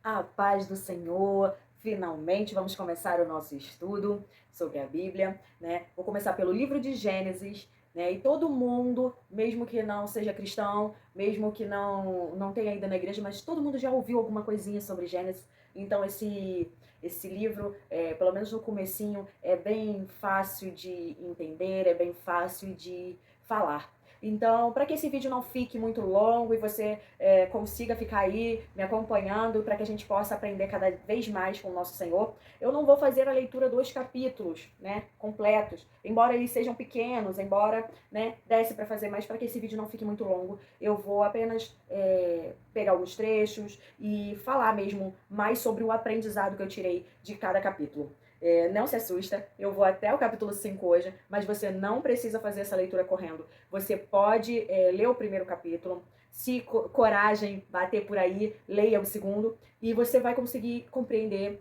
A paz do Senhor. Finalmente vamos começar o nosso estudo sobre a Bíblia, né? Vou começar pelo livro de Gênesis, né? E todo mundo, mesmo que não seja cristão, mesmo que não tenha ido na igreja, mas todo mundo já ouviu alguma coisinha sobre Gênesis. Então esse livro, pelo menos no comecinho, é bem fácil de entender, é bem fácil de falar. Então, para que esse vídeo não fique muito longo e você consiga ficar aí me acompanhando, para que a gente possa aprender cada vez mais com o nosso Senhor, eu não vou fazer a leitura dos capítulos, né, completos, embora eles sejam pequenos, embora, né, desse para fazer, mas para que esse vídeo não fique muito longo, eu vou apenas pegar alguns trechos e falar mesmo mais sobre o aprendizado que eu tirei de cada capítulo. Não se assusta, eu vou até o capítulo 5 hoje, mas você não precisa fazer essa leitura correndo. Você pode ler o primeiro capítulo, se coragem bater por aí, leia o segundo, e você vai conseguir compreender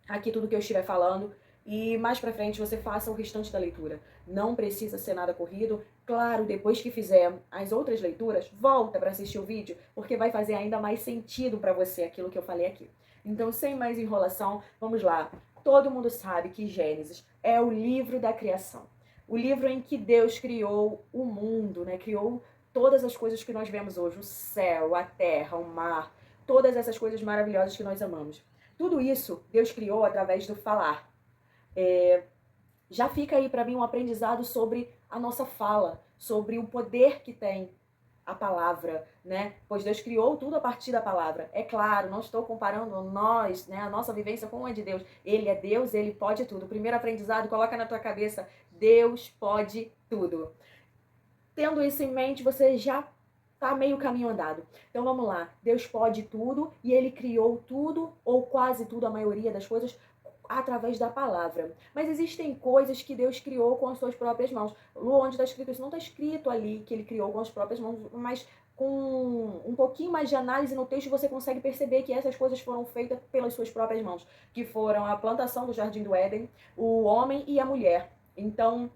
aqui tudo que eu estiver falando, e mais pra frente você faça o restante da leitura. Não precisa ser nada corrido. Claro, depois que fizer as outras leituras, volta para assistir o vídeo, porque vai fazer ainda mais sentido para você aquilo que eu falei aqui. Então, sem mais enrolação, vamos lá. Todo mundo sabe que Gênesis é o livro da criação. O livro em que Deus criou o mundo, né? Criou todas as coisas que nós vemos hoje, o céu, a terra, o mar, todas essas coisas maravilhosas que nós amamos. Tudo isso Deus criou através do falar. Já fica aí para mim um aprendizado sobre a nossa fala, sobre o poder que tem a palavra, né? Pois Deus criou tudo a partir da palavra. É claro, não estou comparando nós, né, a nossa vivência com a de Deus. Ele é Deus, ele pode tudo. O primeiro aprendizado, coloca na tua cabeça, Deus pode tudo. Tendo isso em mente, você já tá meio caminho andado. Então vamos lá. Deus pode tudo e ele criou tudo, ou quase tudo, a maioria das coisas, através da palavra. Mas existem coisas que Deus criou com as suas próprias mãos. Onde está escrito isso? Não está escrito ali que ele criou com as próprias mãos, mas com um pouquinho mais de análise no texto você consegue perceber que essas coisas foram feitas pelas suas próprias mãos, que foram a plantação do Jardim do Éden, o homem e a mulher. Então,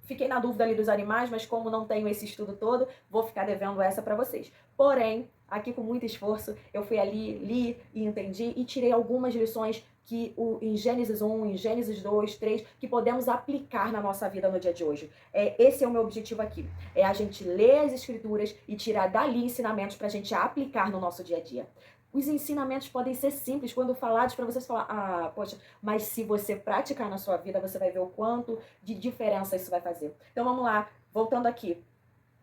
fiquei na dúvida ali dos animais, mas como não tenho esse estudo todo, vou ficar devendo essa para vocês. Porém, aqui com muito esforço, eu fui ali, li e entendi e tirei algumas lições que em Gênesis 1, em Gênesis 2, 3, que podemos aplicar na nossa vida no dia de hoje. Esse é o meu objetivo aqui. É a gente ler as escrituras e tirar dali ensinamentos para a gente aplicar no nosso dia a dia. Os ensinamentos podem ser simples, quando falados para vocês falar, poxa, mas se você praticar na sua vida, você vai ver o quanto de diferença isso vai fazer. Então vamos lá, voltando aqui.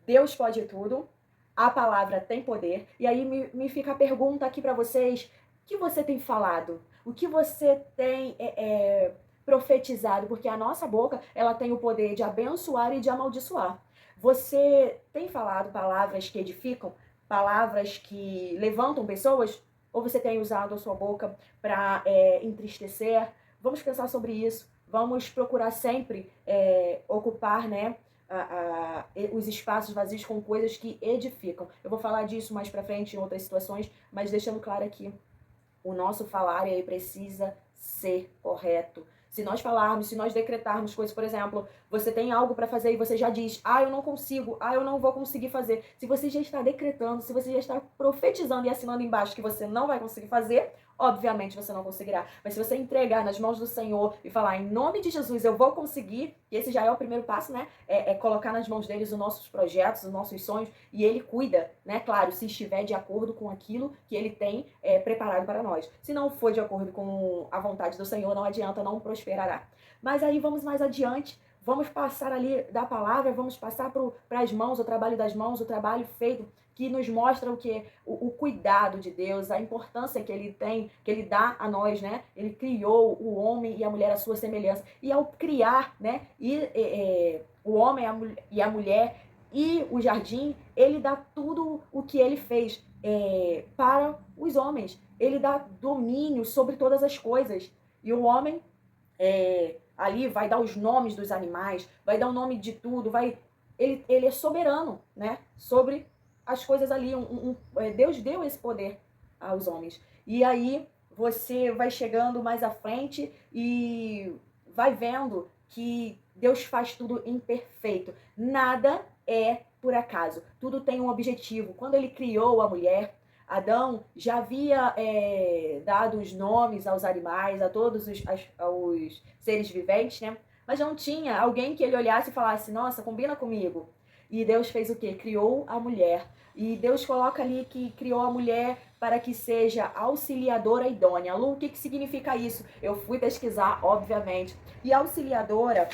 Deus pode tudo, a palavra tem poder, e aí me fica a pergunta aqui para vocês, o que você tem falado? O que você tem profetizado? Porque a nossa boca, ela tem o poder de abençoar e de amaldiçoar. Você tem falado palavras que edificam? Palavras que levantam pessoas? Ou você tem usado a sua boca para entristecer? Vamos pensar sobre isso. Vamos procurar sempre ocupar, né, os espaços vazios com coisas que edificam. Eu vou falar disso mais pra frente em outras situações, mas deixando claro aqui, o nosso falar ele precisa ser correto. Se nós falarmos, se nós decretarmos coisas, por exemplo, você tem algo para fazer e você já diz, eu não consigo, eu não vou conseguir fazer. Se você já está decretando, se você já está profetizando e assinando embaixo que você não vai conseguir fazer, obviamente você não conseguirá. Mas se você entregar nas mãos do Senhor e falar, em nome de Jesus, eu vou conseguir, e esse já é o primeiro passo, né? É colocar nas mãos deles os nossos projetos, os nossos sonhos, e ele cuida, né? Claro, se estiver de acordo com aquilo que ele tem preparado para nós. Se não for de acordo com a vontade do Senhor, não adianta, não prosperará. Mas aí vamos mais adiante, vamos passar ali da palavra, vamos passar para as mãos, o trabalho das mãos, o trabalho feito, que nos mostra o que? O cuidado de Deus, a importância que ele tem, que ele dá a nós, né? Ele criou o homem e a mulher à sua semelhança. E ao criar, né? O homem e a mulher e o jardim, ele dá tudo o que ele fez para os homens. Ele dá domínio sobre todas as coisas. E o homem ali vai dar os nomes dos animais, vai dar o nome de tudo, ele é soberano, né? Sobre as coisas ali. Deus deu esse poder aos homens. E aí você vai chegando mais à frente e vai vendo que Deus faz tudo imperfeito. Nada é por acaso. Tudo tem um objetivo. Quando ele criou a mulher, Adão já havia dado os nomes aos animais, a todos aos seres viventes, né? Mas não tinha alguém que ele olhasse e falasse, nossa, combina comigo. E Deus fez o quê? Criou a mulher. E Deus coloca ali que criou a mulher para que seja auxiliadora idônea. Lu, o que significa isso? Eu fui pesquisar, obviamente. E auxiliadora,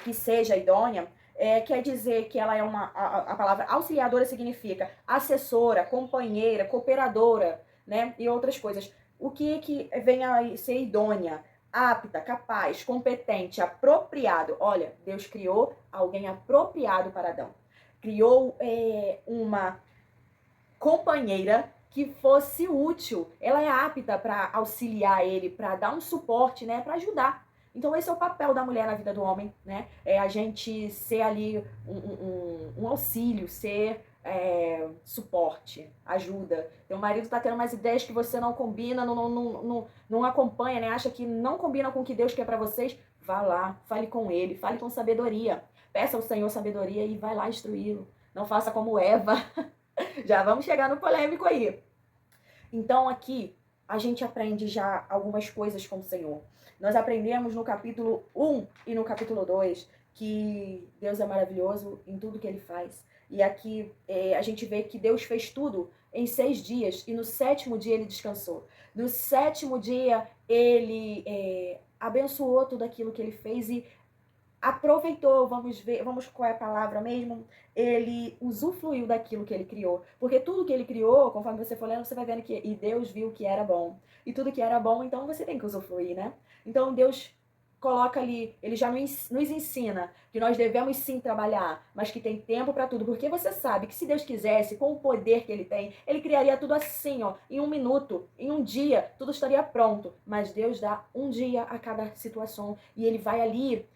que seja idônea, quer dizer que ela é a palavra auxiliadora significa assessora, companheira, cooperadora, né? E outras coisas. O que vem a ser idônea? Apta, capaz, competente, apropriado. Olha, Deus criou alguém apropriado para Adão. Criou uma companheira que fosse útil. Ela é apta para auxiliar ele, para dar um suporte, né, para ajudar. Então esse é o papel da mulher na vida do homem, né? É a gente ser ali um auxílio, ser suporte, ajuda. Teu marido tá tendo umas ideias que você não combina, não acompanha, né? Acha que não combina com o que Deus quer para vocês. Vá lá, fale com ele, fale com sabedoria. Peça ao Senhor sabedoria e vai lá instruí-lo. Não faça como Eva. Já vamos chegar no polêmico aí. Então aqui a gente aprende já algumas coisas com o Senhor. Nós aprendemos no capítulo 1 e no capítulo 2 que Deus é maravilhoso em tudo que Ele faz. E aqui a gente vê que Deus fez tudo em 6 dias e no 7º dia Ele descansou. No 7º dia Ele abençoou tudo aquilo que Ele fez e aproveitou, vamos qual é a palavra mesmo? Ele usufruiu daquilo que ele criou. Porque tudo que ele criou, conforme você for lendo, você vai vendo que e Deus viu que era bom. E tudo que era bom, então você tem que usufruir, né? Então Deus coloca ali, ele já nos ensina que nós devemos sim trabalhar, mas que tem tempo para tudo. Porque você sabe que se Deus quisesse, com o poder que ele tem, ele criaria tudo assim, ó, em 1 minuto, em 1 dia, tudo estaria pronto. Mas Deus dá 1 dia a cada situação e ele vai ali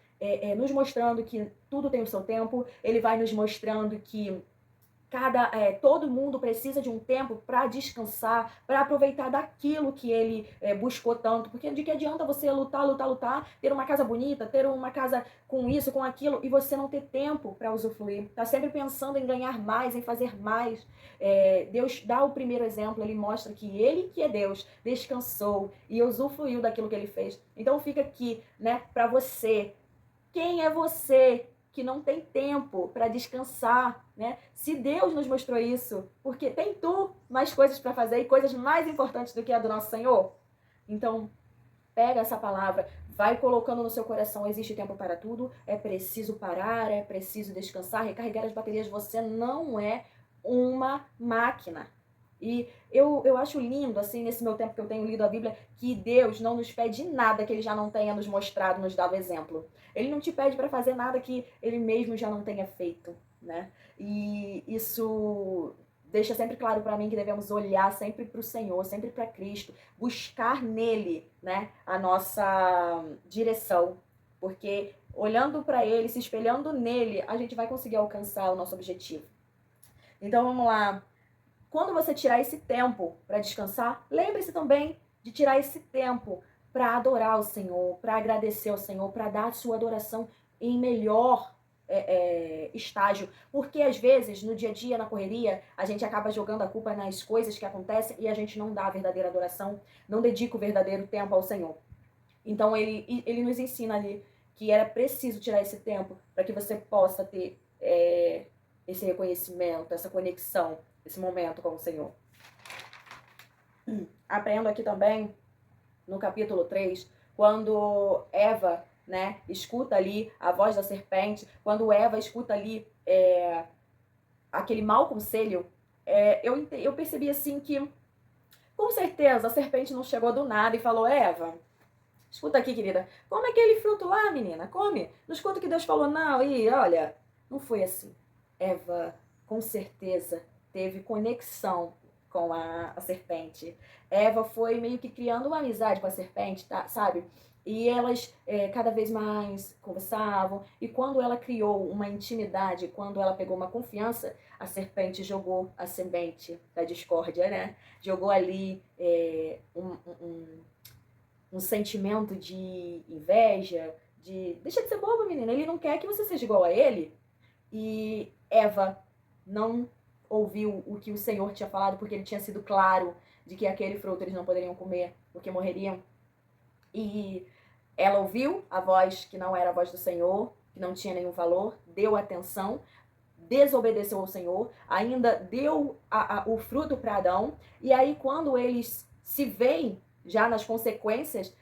nos mostrando que tudo tem o seu tempo, ele vai nos mostrando que todo mundo precisa de um tempo para descansar, para aproveitar daquilo que ele buscou tanto, porque de que adianta você lutar, ter uma casa bonita, ter uma casa com isso, com aquilo, e você não ter tempo para usufruir, tá sempre pensando em ganhar mais, em fazer mais. Deus dá o primeiro exemplo, ele mostra que ele, que é Deus, descansou e usufruiu daquilo que ele fez. Então fica aqui, né, para você. Quem é você que não tem tempo para descansar, né? Se Deus nos mostrou isso, porque tem tu mais coisas para fazer e coisas mais importantes do que a do nosso Senhor. Então, pega essa palavra, vai colocando no seu coração, existe tempo para tudo, é preciso parar, é preciso descansar, recarregar as baterias. Você não é uma máquina. E eu acho lindo, assim, nesse meu tempo que eu tenho lido a Bíblia, que Deus não nos pede nada que Ele já não tenha nos mostrado, nos dado exemplo. Ele não te pede para fazer nada que Ele mesmo já não tenha feito, né? E isso deixa sempre claro para mim que devemos olhar sempre para o Senhor, sempre para Cristo, buscar nele, né, a nossa direção, porque olhando para Ele, se espelhando nele, a gente vai conseguir alcançar o nosso objetivo. Então vamos lá. Quando você tirar esse tempo para descansar, lembre-se também de tirar esse tempo para adorar o Senhor, para agradecer ao Senhor, para dar a sua adoração em melhor estágio. Porque às vezes, no dia a dia, na correria, a gente acaba jogando a culpa nas coisas que acontecem e a gente não dá a verdadeira adoração, não dedica o verdadeiro tempo ao Senhor. Então ele nos ensina ali que era preciso tirar esse tempo para que você possa ter esse reconhecimento, essa conexão, esse momento com o Senhor. Aprendo aqui também, no capítulo 3, quando Eva, né, escuta ali a voz da serpente, quando Eva escuta ali aquele mau conselho, eu percebi assim que, com certeza, a serpente não chegou do nada e falou, Eva, escuta aqui, querida, come aquele fruto lá, menina, come. Não escuta o que Deus falou, não, e olha, não foi assim. Eva, com certeza, teve conexão com a serpente. Eva foi meio que criando uma amizade com a serpente, tá, sabe? E elas cada vez mais conversavam. E quando ela criou uma intimidade, quando ela pegou uma confiança, a serpente jogou a semente da discórdia, né? Jogou ali um sentimento de inveja, de deixa de ser boba, menina, ele não quer que você seja igual a ele. E Eva não ouviu o que o Senhor tinha falado, porque ele tinha sido claro de que aquele fruto eles não poderiam comer, porque morreriam. E ela ouviu a voz que não era a voz do Senhor, que não tinha nenhum valor, deu atenção, desobedeceu ao Senhor, ainda deu o fruto para Adão. E aí, quando eles se veem já nas consequências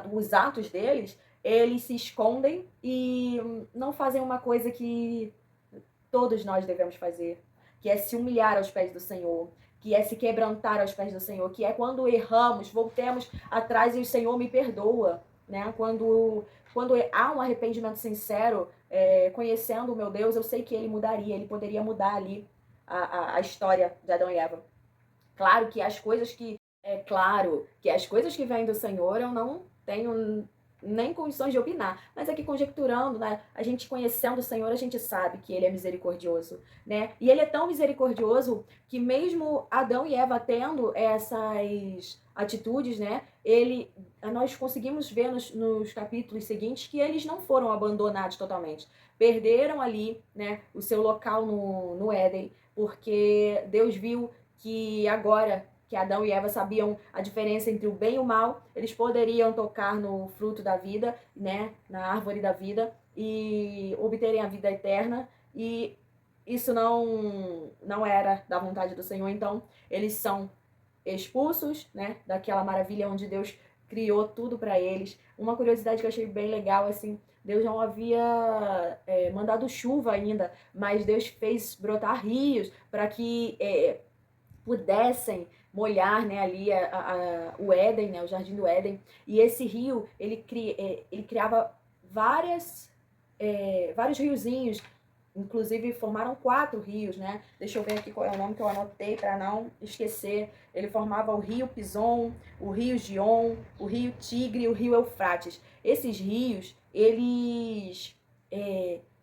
dos atos deles, eles se escondem e não fazem uma coisa que todos nós devemos fazer, que é se humilhar aos pés do Senhor, que é se quebrantar aos pés do Senhor, que é quando erramos, voltemos atrás e o Senhor me perdoa, né? Quando há um arrependimento sincero, conhecendo o meu Deus, eu sei que ele mudaria, ele poderia mudar ali a história de Adão e Eva. Claro que as coisas que vêm do Senhor eu não tenho nem condições de opinar, mas aqui conjecturando, né, a gente conhecendo o Senhor, a gente sabe que ele é misericordioso, né? E ele é tão misericordioso que mesmo Adão e Eva tendo essas atitudes, né, nós conseguimos ver nos capítulos seguintes que eles não foram abandonados totalmente. Perderam ali, né, o seu local no Éden, porque Deus viu que agora que Adão e Eva sabiam a diferença entre o bem e o mal, eles poderiam tocar no fruto da vida, né, na árvore da vida, e obterem a vida eterna, e isso não era da vontade do Senhor. Então eles são expulsos, né, daquela maravilha onde Deus criou tudo para eles. Uma curiosidade que eu achei bem legal, assim, Deus não havia mandado chuva ainda, mas Deus fez brotar rios para que pudessem molhar, né, ali o Éden, né, o Jardim do Éden. E esse rio, ele criava vários riozinhos, inclusive formaram 4 rios, né? Deixa eu ver aqui qual é o nome que eu anotei para não esquecer. Ele formava o rio Pison, o rio Gion, o rio Tigre e o rio Eufrates. Esses rios, eles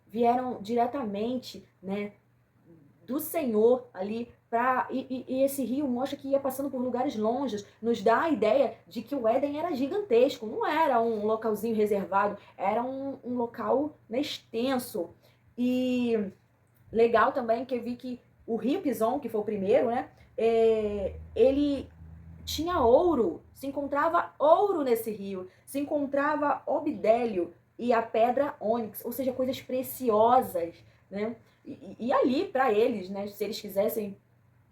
vieram diretamente, né, do Senhor ali. E esse rio mostra que ia passando por lugares longes, nos dá a ideia de que o Éden era gigantesco, não era um localzinho reservado, era um local, né, extenso. E legal também que eu vi que o rio Pison, que foi o primeiro, né, ele tinha ouro, se encontrava ouro nesse rio, se encontrava obidélio e a pedra ônix, ou seja, coisas preciosas, né? E ali para eles, né, se eles quisessem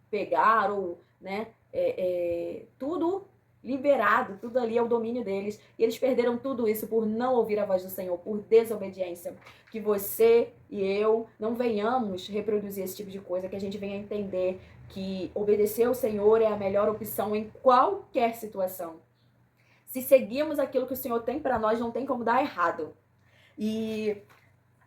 pegar ou, né, tudo liberado, tudo ali é o domínio deles, e eles perderam tudo isso por não ouvir a voz do Senhor, por desobediência. Que você e eu não venhamos reproduzir esse tipo de coisa, que a gente venha entender que obedecer ao Senhor é a melhor opção em qualquer situação. Se seguirmos aquilo que o Senhor tem para nós, não tem como dar errado. E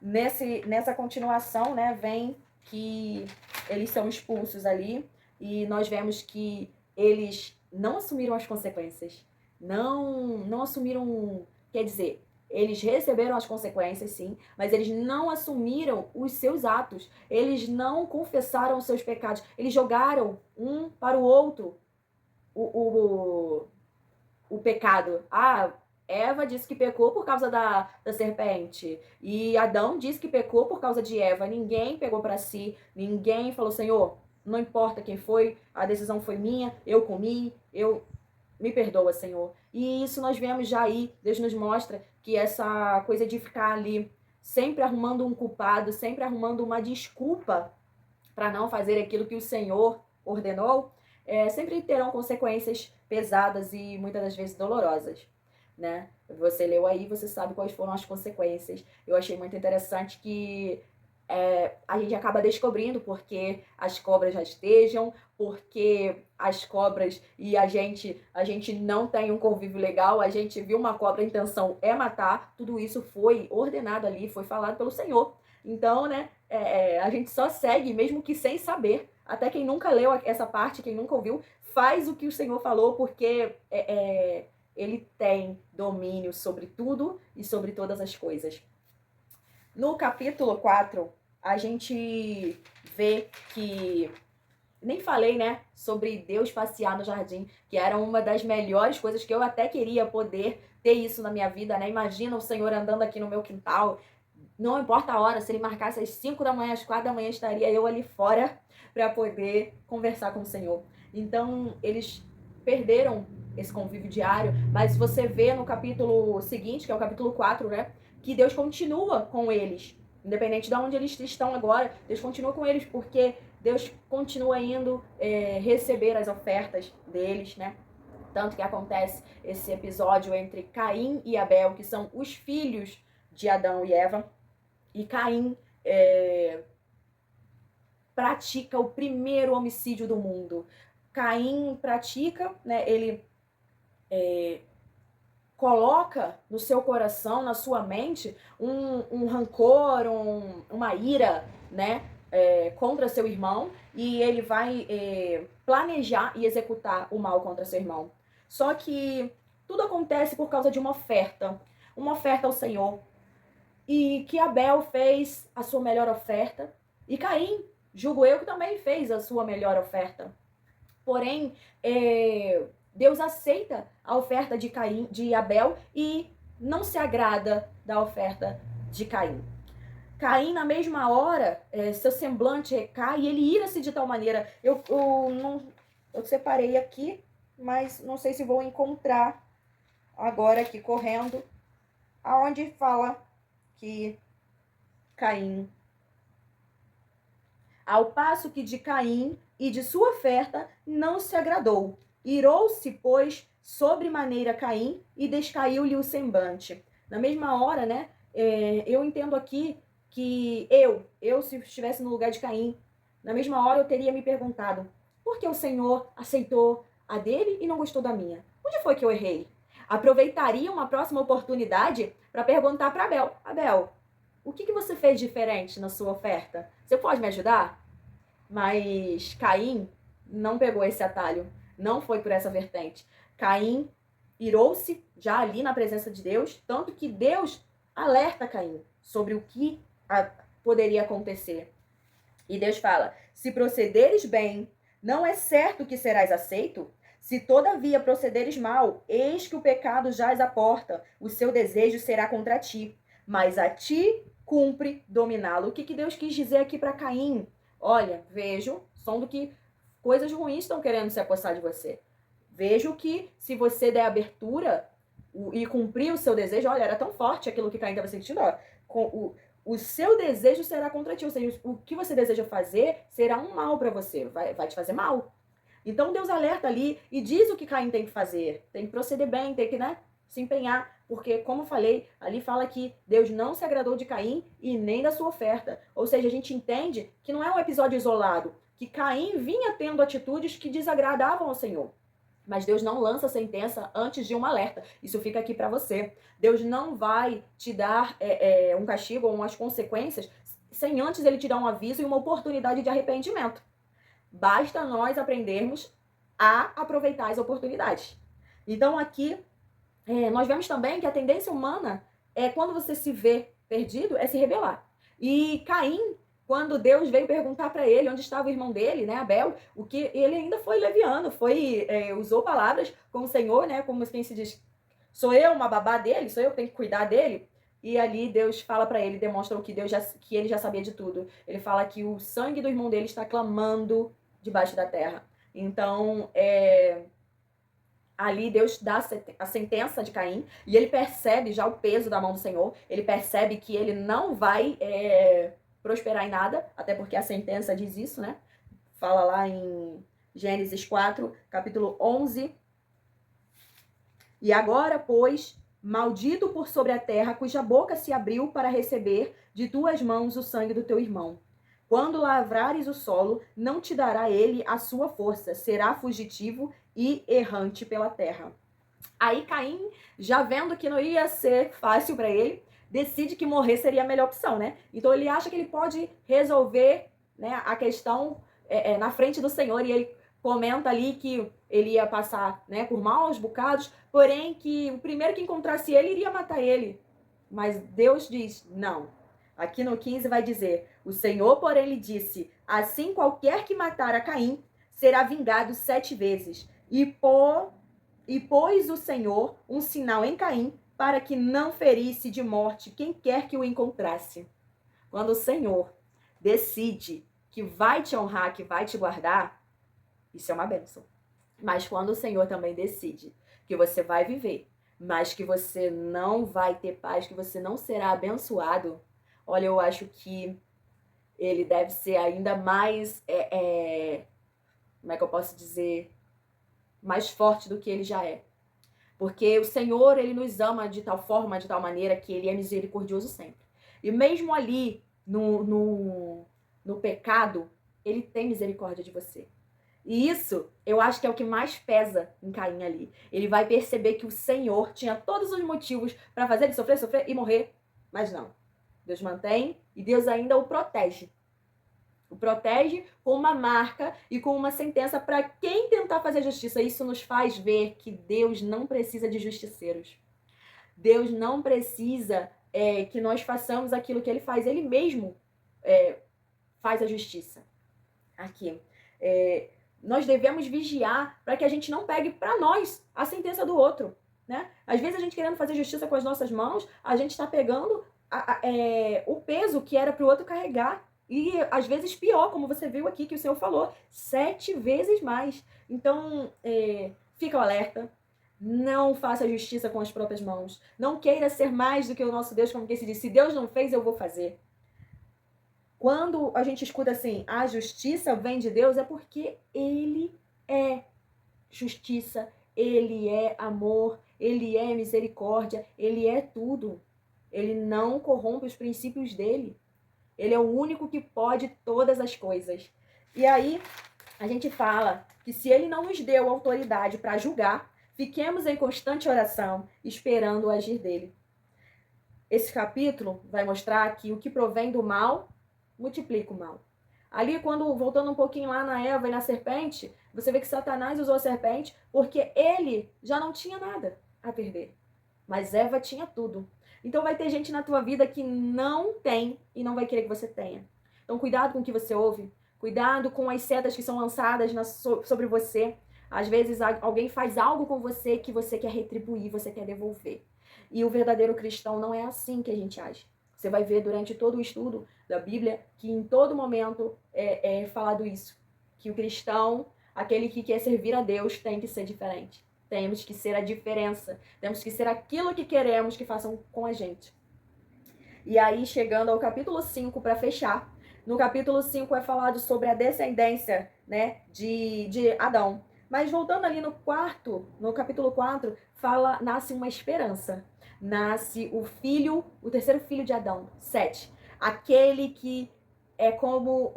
nessa continuação, né, vem que eles são expulsos ali, e nós vemos que eles não assumiram as consequências, não assumiram, quer dizer, eles receberam as consequências, sim, mas eles não assumiram os seus atos, eles não confessaram os seus pecados, eles jogaram um para o outro o pecado. Eva disse que pecou por causa da serpente. E Adão disse que pecou por causa de Eva. Ninguém pegou para si. Ninguém falou, Senhor, não importa quem foi, a decisão foi minha, eu comi, me perdoa, Senhor. E isso nós vemos já aí. Deus nos mostra que essa coisa de ficar ali sempre arrumando um culpado, sempre arrumando uma desculpa para não fazer aquilo que o Senhor ordenou, sempre terão consequências pesadas e muitas das vezes dolorosas, né? Você leu aí, você sabe quais foram as consequências. Eu achei muito interessante que a gente acaba descobrindo porque as cobras rastejam, porque as cobras e a gente não tem um convívio legal, a gente viu uma cobra, a intenção é matar, tudo isso foi ordenado ali, foi falado pelo Senhor. Então, né, a gente só segue, mesmo que sem saber. Até quem nunca leu essa parte, quem nunca ouviu, faz o que o Senhor falou, porque ele tem domínio sobre tudo e sobre todas as coisas. No capítulo 4, a gente vê que... Nem falei, né, sobre Deus passear no jardim, que era uma das melhores coisas que eu até queria poder ter isso na minha vida, né? Imagina o Senhor andando aqui no meu quintal, não importa a hora, se ele marcasse às 5 da manhã, às 4 da manhã, estaria eu ali fora para poder conversar com o Senhor. Então, eles perderam esse convívio diário, mas você vê no capítulo seguinte, que é o capítulo 4, né, que Deus continua com eles. Independente de onde eles estão agora, Deus continua com eles, porque Deus continua indo receber as ofertas deles, né? Tanto que acontece esse episódio entre Caim e Abel, que são os filhos de Adão e Eva. E Caim pratica o primeiro homicídio do mundo. Caim pratica, né, ele coloca no seu coração, na sua mente, um rancor, uma ira, né, contra seu irmão, e ele vai planejar e executar o mal contra seu irmão. Só que tudo acontece por causa de uma oferta ao Senhor, e que Abel fez a sua melhor oferta, e Caim, julgo eu, que também fez a sua melhor oferta. Porém, Deus aceita a oferta de Abel e não se agrada da oferta de Caim. Caim, na mesma hora, seu semblante recai e ele ira-se de tal maneira. Eu separei aqui, mas não sei se vou encontrar agora aqui correndo, aonde fala que Caim, ao passo que de Caim e de sua oferta não se agradou. Irou-se, pois, sobremaneira Caim e descaiu-lhe o semblante. Na mesma hora, né, eu entendo aqui que eu, se estivesse no lugar de Caim, na mesma hora eu teria me perguntado, por que o Senhor aceitou a dele e não gostou da minha? Onde foi que eu errei? Aproveitaria uma próxima oportunidade para perguntar para Abel, Abel, o que você fez diferente na sua oferta? Você pode me ajudar? Mas Caim não pegou esse atalho, não foi por essa vertente. Caim irou-se já ali na presença de Deus, tanto que Deus alerta Caim sobre o que poderia acontecer. E Deus fala, se procederes bem, não é certo que serás aceito? Se todavia procederes mal, eis que o pecado jaz à porta, o seu desejo será contra ti, mas a ti cumpre dominá-lo. O que Deus quis dizer aqui para Caim? Olha, vejo, som do que coisas ruins estão querendo se apossar de você. Vejo que se você der abertura e cumprir o seu desejo, olha, era tão forte aquilo que Caim estava sentindo, ó, o seu desejo será contra ti, ou seja, o que você deseja fazer será um mal para você, vai te fazer mal. Então Deus alerta ali e diz o que Caim tem que fazer, tem que proceder bem, tem que, né, se empenhar, porque, como eu falei, ali fala que Deus não se agradou de Caim e nem da sua oferta. Ou seja, a gente entende que não é um episódio isolado, que Caim vinha tendo atitudes que desagradavam ao Senhor. Mas Deus não lança a sentença antes de um alerta. Isso fica aqui para você. Deus não vai te dar um castigo ou umas consequências sem antes ele te dar um aviso e uma oportunidade de arrependimento. Basta nós aprendermos a aproveitar as oportunidades. Então aqui nós vemos também que a tendência humana quando você se vê perdido, é se rebelar. E Caim, quando Deus veio perguntar para ele onde estava o irmão dele, né, Abel, o que ele ainda foi leviano, usou palavras com o Senhor, né, como quem se diz, sou eu uma babá dele, sou eu que tenho que cuidar dele. E ali Deus fala para ele, demonstra o que que ele já sabia de tudo. Ele fala que o sangue do irmão dele está clamando debaixo da terra. Então, ali Deus dá a sentença de Caim e ele percebe já o peso da mão do Senhor. Ele percebe que ele não vai prosperar em nada, até porque a sentença diz isso, né? Fala lá em Gênesis 4, capítulo 11. E agora, pois, maldito por sobre a terra, cuja boca se abriu para receber de tuas mãos o sangue do teu irmão. Quando lavrares o solo, não te dará ele a sua força, será fugitivo e errante pela terra. Aí Caim, já vendo que não ia ser fácil para ele, decide que morrer seria a melhor opção, né? Então ele acha que ele pode resolver, né, a questão na frente do Senhor, e ele comenta ali que ele ia passar, né, por maus bocados, porém que o primeiro que encontrasse ele iria matar ele. Mas Deus diz, não. Aqui no 15 vai dizer, o Senhor, porém, lhe disse, assim qualquer que matar a Caim será vingado 7 vezes. E pôs o Senhor um sinal em Caim para que não ferisse de morte quem quer que o encontrasse. Quando o Senhor decide que vai te honrar, que vai te guardar, isso é uma bênção. Mas quando o Senhor também decide que você vai viver, mas que você não vai ter paz, que você não será abençoado, olha, eu acho que ele deve ser ainda mais, como é que eu posso dizer, mais forte do que ele já é. Porque o Senhor, ele nos ama de tal forma, de tal maneira, que ele é misericordioso sempre. E mesmo ali, no pecado, ele tem misericórdia de você. E isso, eu acho que é o que mais pesa em Caim ali. Ele vai perceber que o Senhor tinha todos os motivos para fazer ele sofrer, sofrer e morrer, mas não. Deus mantém e Deus ainda o protege. O protege com uma marca e com uma sentença para quem tentar fazer justiça. Isso nos faz ver que Deus não precisa de justiceiros. Deus não precisa que nós façamos aquilo que ele faz. Ele mesmo faz a justiça. Aqui. Nós devemos vigiar para que a gente não pegue para nós a sentença do outro. Né? Às vezes a gente querendo fazer justiça com as nossas mãos, a gente está pegando o peso que era para o outro carregar. E às vezes pior, como você viu aqui que o Senhor falou, 7 vezes mais. Então, fica o alerta. Não faça justiça com as próprias mãos. Não queira ser mais do que o nosso Deus, como quem se diz. Se Deus não fez, eu vou fazer. Quando a gente escuta assim, a justiça vem de Deus, é porque Ele é justiça, Ele é amor, Ele é misericórdia, Ele é tudo. Ele não corrompe os princípios dele. Ele é o único que pode todas as coisas. E aí, a gente fala que se ele não nos deu autoridade para julgar, fiquemos em constante oração, esperando o agir dele. Esse capítulo vai mostrar que o que provém do mal, multiplica o mal. Ali, voltando um pouquinho lá na Eva e na serpente, você vê que Satanás usou a serpente porque ele já não tinha nada a perder. Mas Eva tinha tudo. Então vai ter gente na tua vida que não tem e não vai querer que você tenha. Então cuidado com o que você ouve. Cuidado com as setas que são lançadas sobre você. Às vezes alguém faz algo com você que você quer retribuir, você quer devolver. E o verdadeiro cristão não é assim que a gente age. Você vai ver durante todo o estudo da Bíblia que em todo momento é falado isso. Que o cristão, aquele que quer servir a Deus, tem que ser diferente. Temos que ser a diferença. Temos que ser aquilo que queremos que façam com a gente. E aí, chegando ao capítulo 5, para fechar. No capítulo 5 é falado sobre a descendência, né, de Adão. Mas voltando ali no capítulo 4, nasce uma esperança. Nasce o terceiro filho de Adão, Sete. Aquele que é como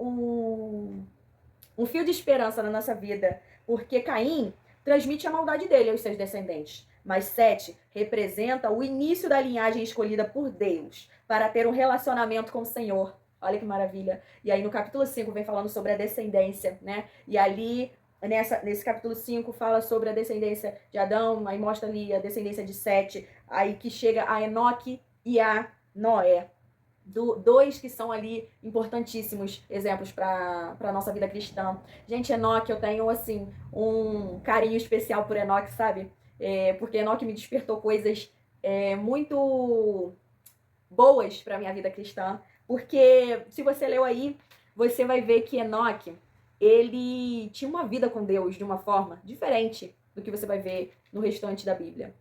um fio de esperança na nossa vida. Porque Caim transmite a maldade dele aos seus descendentes. Mas Sete representa o início da linhagem escolhida por Deus para ter um relacionamento com o Senhor. Olha que maravilha. E aí no capítulo 5 vem falando sobre a descendência, né? E ali, nesse capítulo 5, fala sobre a descendência de Adão, aí mostra ali a descendência de Sete, aí que chega a Enoque e a Noé. Dois que são ali importantíssimos exemplos para a nossa vida cristã. Gente, Enoque, eu tenho, assim, um carinho especial por Enoque, sabe? Porque Enoque me despertou coisas muito boas para minha vida cristã. Porque, se você leu aí, você vai ver que Enoque, ele tinha uma vida com Deus de uma forma diferente do que você vai ver no restante da Bíblia.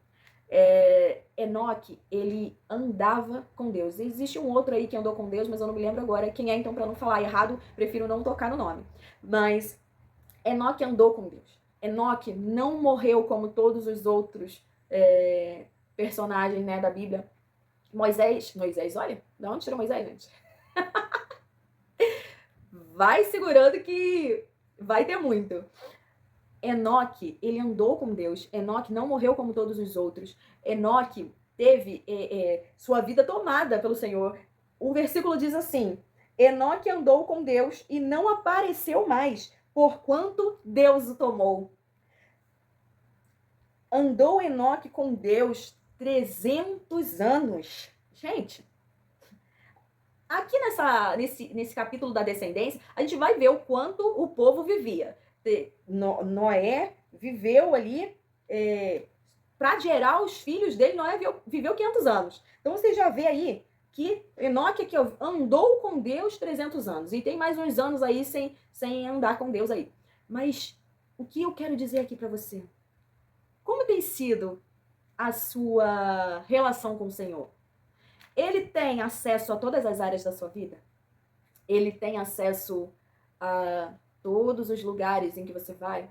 Enoque, ele andava com Deus. Existe um outro aí que andou com Deus, mas eu não me lembro agora quem é, então para não falar errado, prefiro não tocar no nome. Mas Enoque andou com Deus. Enoque não morreu como todos os outros personagens, né, da Bíblia. Moisés, olha, de onde tirou Moisés, gente? Vai segurando que vai ter muito. Enoque, ele andou com Deus. Enoque não morreu como todos os outros. Enoque teve sua vida tomada pelo Senhor. O versículo diz assim: Enoque andou com Deus e não apareceu mais, porquanto Deus o tomou. Andou Enoque com Deus 300 anos. Gente, aqui nesse capítulo da descendência, a gente vai ver o quanto o povo vivia. Noé viveu ali, para gerar os filhos dele, Noé viveu 500 anos. Então você já vê aí que Enoque aqui andou com Deus 300 anos. E tem mais uns anos aí sem andar com Deus aí. Mas o que eu quero dizer aqui para você? Como tem sido a sua relação com o Senhor? Ele tem acesso a todas as áreas da sua vida? Ele tem acesso a todos os lugares em que você vai?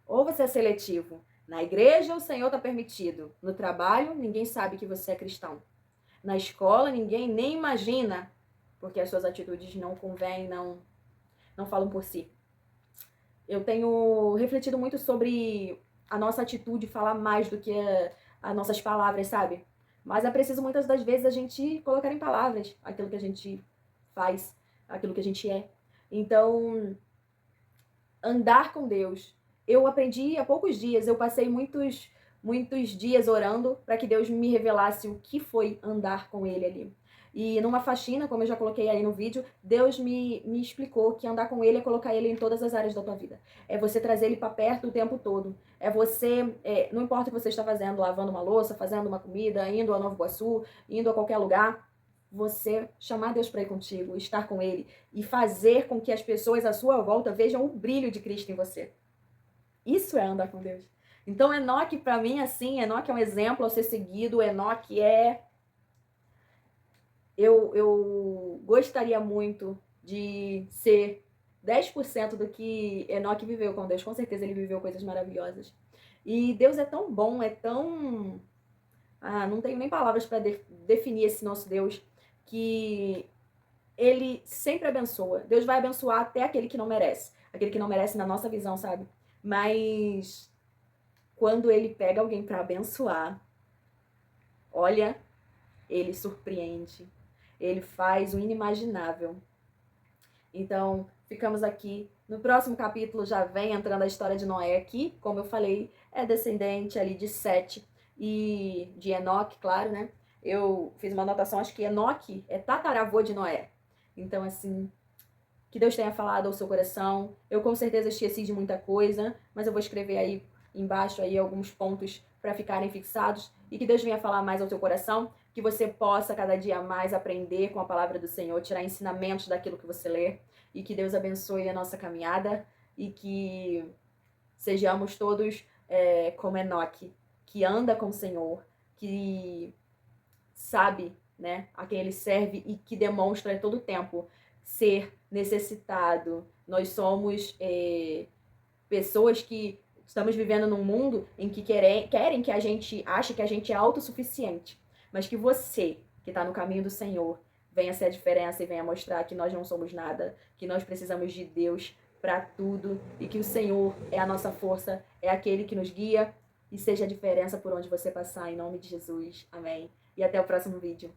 Ou você é seletivo? Na igreja, o Senhor está permitido. No trabalho, ninguém sabe que você é cristão. Na escola, ninguém nem imagina, porque as suas atitudes não convêm, não falam por si. Eu tenho refletido muito sobre a nossa atitude falar mais do que as nossas palavras, sabe? Mas é preciso muitas das vezes a gente colocar em palavras aquilo que a gente faz, aquilo que a gente é. Então, andar com Deus. Eu aprendi há poucos dias, eu passei muitos dias orando para que Deus me revelasse o que foi andar com Ele ali. E numa faxina, como eu já coloquei aí no vídeo, Deus me explicou que andar com Ele é colocar Ele em todas as áreas da tua vida. É você trazer Ele para perto o tempo todo. É você, não importa o que você está fazendo, lavando uma louça, fazendo uma comida, indo a Nova Iguaçu, indo a qualquer lugar, você chamar Deus para ir contigo, estar com Ele e fazer com que as pessoas à sua volta vejam o brilho de Cristo em você. Isso é andar com Deus. Então, Enoque, para mim, assim, Enoque é um exemplo a ser seguido. Enoque é... Eu gostaria muito de ser 10% do que Enoque viveu com Deus. Com certeza ele viveu coisas maravilhosas. E Deus é tão bom, é tão... não tenho nem palavras para definir esse nosso Deus, que Ele sempre abençoa. Deus vai abençoar até aquele que não merece. Aquele que não merece na nossa visão, sabe? Mas quando Ele pega alguém para abençoar, olha, Ele surpreende. Ele faz o inimaginável. Então, ficamos aqui. No próximo capítulo já vem entrando a história de Noé, que, como eu falei, é descendente ali de Sete e de Enoque, claro, né? Eu fiz uma anotação, acho que Enoque é tataravô de Noé. Então, assim, que Deus tenha falado ao seu coração. Eu com certeza esqueci de muita coisa, mas eu vou escrever aí embaixo aí alguns pontos para ficarem fixados e que Deus venha falar mais ao teu coração, que você possa cada dia mais aprender com a palavra do Senhor, tirar ensinamentos daquilo que você lê e que Deus abençoe a nossa caminhada e que sejamos todos como Enoque, que anda com o Senhor, que sabe, né, a quem ele serve e que demonstra todo o tempo ser necessitado. Nós somos pessoas que estamos vivendo num mundo em que querem que a gente ache que a gente é autossuficiente, mas que você, que está no caminho do Senhor, venha ser a diferença e venha mostrar que nós não somos nada, que nós precisamos de Deus para tudo e que o Senhor é a nossa força, é aquele que nos guia e seja a diferença por onde você passar, em nome de Jesus. Amém. E até o próximo vídeo.